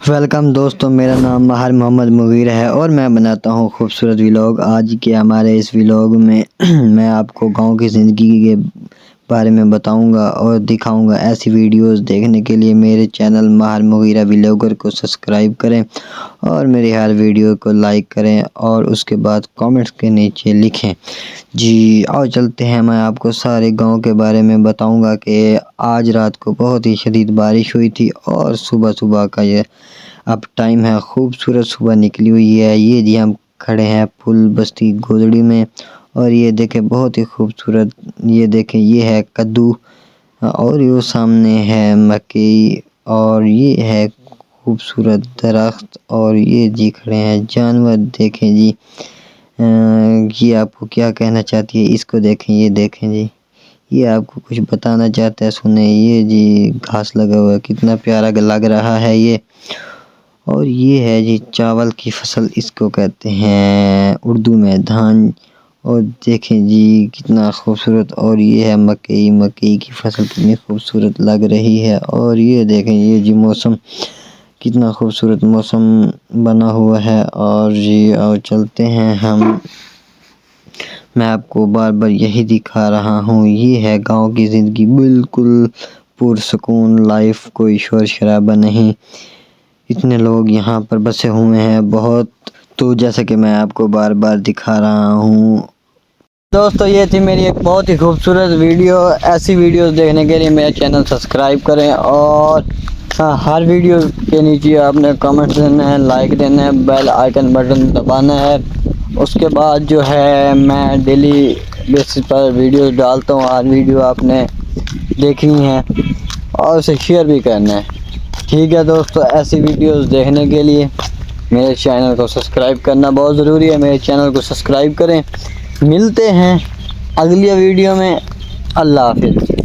Welcome दोस्तों, मेरा नाम माहिर मोहम्मद मुगीर है और मैं बनाता हूँ खूबसूरत व्लॉग। आज के हमारे इस व्लॉग में मैं आपको गांव की ज़िंदगी के बारे में बताऊंगा और दिखाऊंगा। ऐसी वीडियोस देखने के लिए मेरे चैनल माहिर मुगीर व्लॉगर को सब्सक्राइब करें और मेरी हर वीडियो को लाइक करें और उसके बाद कमेंट्स के नीचे लिखें। जी आओ चलते हैं, मैं आपको सारे गांव के बारे में बताऊंगा कि आज रात को बहुत ही शदीद बारिश हुई थी और सुबह सुबह का ये अब टाइम है, खूबसूरत सुबह निकली हुई है। ये जी हम खड़े हैं फुल बस्ती गोदड़ी में और ये देखें बहुत ही खूबसूरत, ये देखें ये है कद्दू और ये सामने है मकई और ये है खूबसूरत दरख्त और ये जी खड़े हैं जानवर। देखें जी ये आपको क्या कहना चाहती है, इसको देखें, ये देखें जी, ये आपको कुछ बताना चाहता है, सुने। ये जी घास लगा हुआ है, कितना प्यारा लग रहा है ये। और ये है जी चावल की फसल, इसको कहते हैं उर्दू में धान। और देखें जी कितना खूबसूरत। और ये है मकई, मकई की फसल कितनी खूबसूरत लग रही है। और ये देखें ये जी मौसम, कितना खूबसूरत मौसम बना हुआ है। और जी और चलते हैं हम, मैं आपको बार बार यही दिखा रहा हूँ। ये है गांव की ज़िंदगी, बिल्कुल पुरसुकून लाइफ, कोई शोर शराबा नहीं। इतने लोग यहाँ पर बसे हुए हैं बहुत, तो जैसा कि मैं आपको बार बार दिखा रहा हूँ। दोस्तों ये थी मेरी एक बहुत ही खूबसूरत वीडियो। ऐसी वीडियोस देखने के लिए मेरा चैनल सब्सक्राइब करें और हर वीडियो के नीचे आपने कमेंट देना है, लाइक देना है, बेल आइकन बटन दबाना है। उसके बाद जो है मैं डेली बेसिस पर वीडियो डालता हूँ। हर वीडियो आपने देखनी है और उसे शेयर भी करना है। ठीक है दोस्तों, ऐसी वीडियोस देखने के लिए मेरे चैनल को सब्सक्राइब करना बहुत ज़रूरी है। मेरे चैनल को सब्सक्राइब करें। मिलते हैं अगली वीडियो में। अल्लाह हाफिज़।